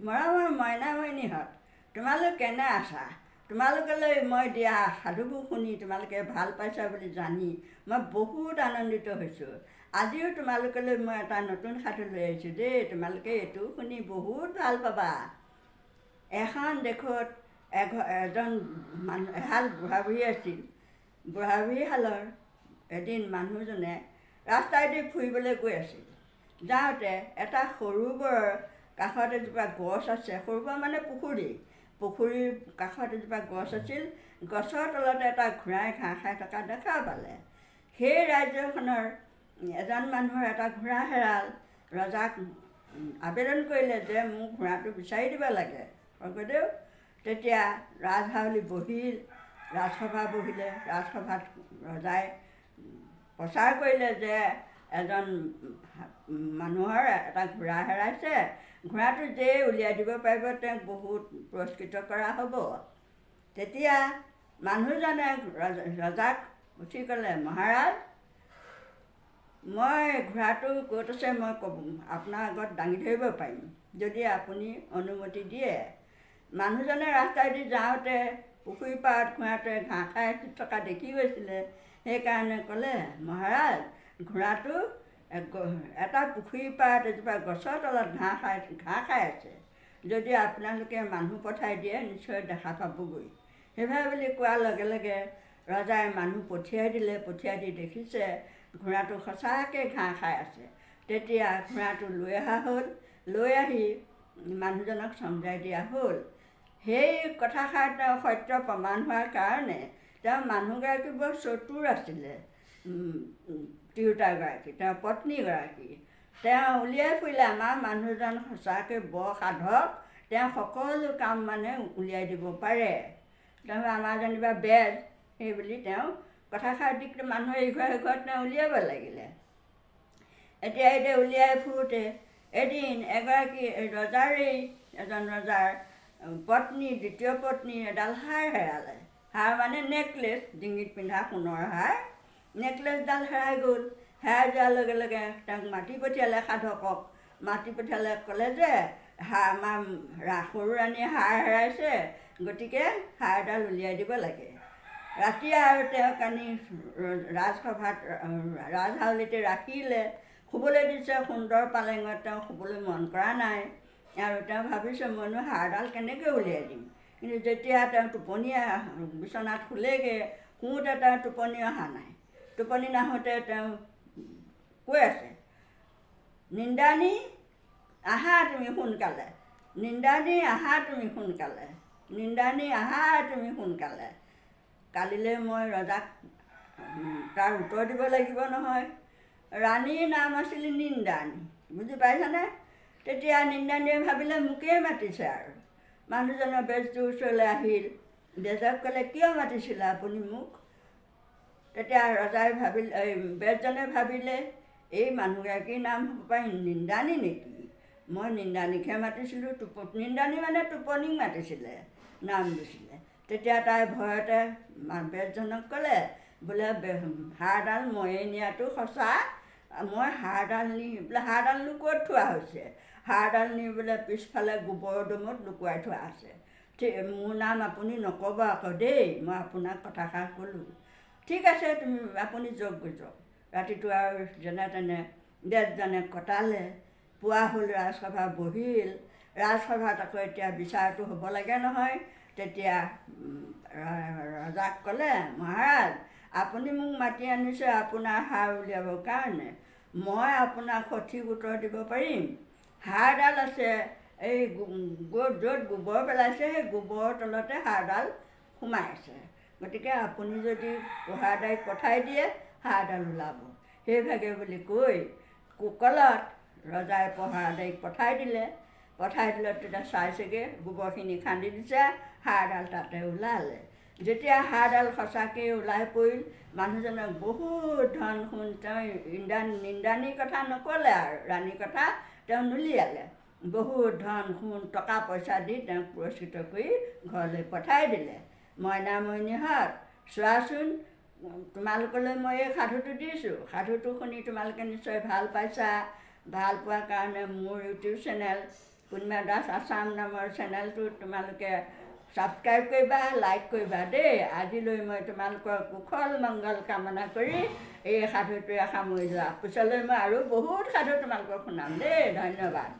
মৰমৰ মইনামণিহঁত, তোমালোক কেনে আছা? তোমালোকলৈ মই দিয়া সাধুবোৰ শুনি তোমালোকে ভাল পাইছা বুলি জানি মই বহুত আনন্দিত হৈছোঁ। আজিও তোমালোকলৈ মই এটা নতুন সাধু লৈ আহিছোঁ দেই। তোমালোকে এইটো শুনি বহুত ভাল পাবা। এখন দেশত এজন এহাল বুঢ়া বুঢ়ী আছিল। বুঢ়া বুঢ়ীহালৰ এদিন মানুহজনে ৰাস্তাইদি ফুৰিবলৈ গৈ আছিল। যাওঁতে এটা সৰোবৰৰ কাষত এজোপা গছ আছে। সৰোবৰ মানে পুখুৰীৰ কাষত এজোপা গছ আছিল। গছৰ তলতে এটা ঘোঁৰাই ঘাঁহ খাই থকা দেখা পালে। সেই ৰাজ্যখনৰ এজন মানুহৰ এটা ঘোঁৰা হেৰাল। ৰজাক আবেদন কৰিলে যে মোক ঘোঁৰাটো বিচাৰি দিব লাগে স্বৰ্গদেউ। তেতিয়া ৰাজহাউলি ৰাজসভা বহিলে। ৰাজসভাত ৰজাই প্ৰচাৰ কৰিলে যে এজন মানুহৰ এটা ঘোঁৰা হেৰাইছে, ঘোঁৰাটো যেই উলিয়াই দিব পাৰিব তেওঁক বহুত পুৰস্কৃত কৰা হ'ব। তেতিয়া মানুহজনে ৰজাক উঠি ক'লে, মহাৰাজ, মই ঘোঁৰাটো ক'ত আছে মই আপোনাৰ আগত দাঙি ধৰিব পাৰিম যদি আপুনি অনুমতি দিয়ে। মানুহজনে ৰাস্তাইদি যাওঁতে পুখুৰী পাৰত ঘোঁৰাটোৱে ঘাঁহ খাই থকা দেখি গৈছিলে। সেইকাৰণে ক'লে, মহাৰাজ, ঘোঁৰাটো এটা পুখুৰী পাৰত এজোপা গছৰ তলত ঘাঁহ খাই আছে। যদি আপোনালোকে মানুহ পঠাই দিয়ে নিশ্চয় দেখা পাবগৈ। সেইভাবে বুলি কোৱাৰ লগে লগে ৰজাই মানুহ পঠিয়াই দিলে। পঠিয়াই দি দেখিছে ঘোঁৰাটো সঁচাকৈ ঘাঁহ খাই আছে। তেতিয়া ঘোঁৰাটো লৈ অহা হ'ল। লৈ আহি মানুহজনক চমজাই দিয়া হ'ল। সেই কথাষাৰ তেওঁ সত্য প্ৰমাণ হোৱাৰ কাৰণে তেওঁ মানুহগৰাকী বৰ চতুৰ আছিলে। তিৰোতাগৰাকী, তেওঁৰ পত্নীগৰাকী, তেওঁ উলিয়াই ফুৰিলে আমাৰ মানুহজন সঁচাকৈ বৰ সাধক। তেওঁ সকলো কাম মানে উলিয়াই দিব পাৰে। তেওঁ আমাৰ যেনিবা বেজ সেইবুলি তেওঁ কথাষাৰ দি মানুহে ইঘৰ সিঘৰত তেওঁ উলিয়াব লাগিলে। এতিয়া উলিয়াই ফুৰোঁতে এদিন এজন ৰজাৰ পত্নী, দ্বিতীয় পত্নী এডাল হাৰ হেৰালে। হাৰ মানে নেকলেছ, ডিঙিত পিন্ধা সোণৰ হাৰ। নেকলেছডাল হেৰাই গ'ল। হেৰাই যোৱাৰ লগে লগে তেওঁক মাতি পঠিয়ালে সাধকক। মাতি পঠিয়ালে, ক'লে যে আমাৰ সৰু ৰাণীয়ে হাৰ হেৰাইছে, গতিকে হাৰডাল উলিয়াই দিব লাগে। ৰাতি আৰু তেওঁক আনি ৰাজহাউলিতে ৰাখিলে। শুবলৈ দিছে সুন্দৰ পালেঙত। তেওঁ শুবলৈ মন কৰা নাই আৰু তেওঁ ভাবিছে মইনো হাৰডাল কেনেকৈ উলিয়াই দিম। কিন্তু যেতিয়া তেওঁ বিচনাত শুলেগৈ, শুওঁতে তেওঁ টোপনি অহা নাই। টোপনি নাহোঁতে তেওঁ কৈ আছে, নিন্দানী আহা তুমি সোনকালে, নিন্দানী আহা তুমি সোনকালে, নিন্দানী আহা তুমি সোনকালে। কালিলৈ মই ৰজাক তাৰ উত্তৰ দিব লাগিব নহয়। ৰাণীৰ নাম আছিল নিন্দানী, বুজি পাইছানে? তেতিয়া নিন্দানীয়ে ভাবিলে মোকেই মাতিছে আৰু। মানুহজনৰ বেজটোৰ ওচৰলৈ আহিল। বেজক ক'লে, কিয় মাতিছিলে আপুনি মোক? তেতিয়া বেজজনে ভাবিলে এই মানুহগৰাকীৰ নাম হ'ব পাৰে নিন্দানী নেকি? মই নিন্দানীকহে মাতিছিলোঁ। নিন্দানী মানে টোপনিক মাতিছিলে, নাম দিছিলে। তেতিয়া তাই ভয়তে বেজজনক ক'লে, বোলে হাৰডাল ময়ে নিয়াটো সঁচা। মই হাৰডালনো ক'ত থোৱা হৈছে? হাৰডাল নি বোলে পিছফালে গোবৰ দমত লুকুৱাই থোৱা আছে। মোৰ নাম আপুনি নক'ব আকৌ দেই, মই আপোনাক কথাষাৰ ক'লোঁ। ঠিক আছে, আপুনি যাওক। ৰাতিটো আৰু যেনে তেনে বেজজনে কটালে। পুৱা হ'ল, ৰাজসভা বহিল। ৰাজসভাত আকৌ এতিয়া বিচাৰটো হ'ব লাগে নহয়। তেতিয়া ৰজাক ক'লে, মহাৰাজ, আপুনি মোক মাতি আনিছে আপোনাৰ হাৰ উলিয়াবৰ কাৰণে। মই আপোনাক সঠিক উত্তৰ দিব পাৰিম। হাৰডাল আছে এই য'ত গোবৰ পেলাইছে, সেই গোবৰৰ তলতে হাৰডাল সোমাই আছে। গতিকে আপুনি যদি পহৰাদাৰীক পঠাই দিয়ে হাৰডাল ওলাব। সেইভাগে বুলি কৈ কোকলত ৰজাই পহৰাদাৰীক পঠাই দিলে। তেতিয়া চাইছেগৈ গোবৰখিনি খান্দি দিছে, হাৰডাল তাতে ওলালে। যেতিয়া হাৰডাল সঁচাকৈ ওলাই পৰিল, মানুহজনক বহুত ধন সোণ, তেওঁ নিন্দানীৰ কথা নক'লে আৰু ৰাণীৰ কথা তেওঁ নুলিয়ালে। বহুত ধন সোণ টকা পইচা দি তেওঁক পুৰস্কৃত কৰি ঘৰলৈ পঠাই দিলে। মইনামণিহঁত, চোৱাচোন, তোমালোকলৈ মই এই সাধুটো দিছোঁ। সাধুটো শুনি তোমালোকে নিশ্চয় ভাল পাইছা। ভাল পোৱাৰ কাৰণে মোৰ ইউটিউব চেনেল পূৰ্ণিমা দাস আছাম নামৰ চেনেলটো তোমালোকে ছাবস্ক্ৰাইব কৰিবা, লাইক কৰিবা দেই। আজিলৈ মই তোমালোকৰ কুশল মংগল কামনা কৰি এই সাধুটোৱে সামৰিলোঁ। পিছলৈ মই আৰু বহুত সাধু তোমালোকক শুনাম দেই। ধন্যবাদ।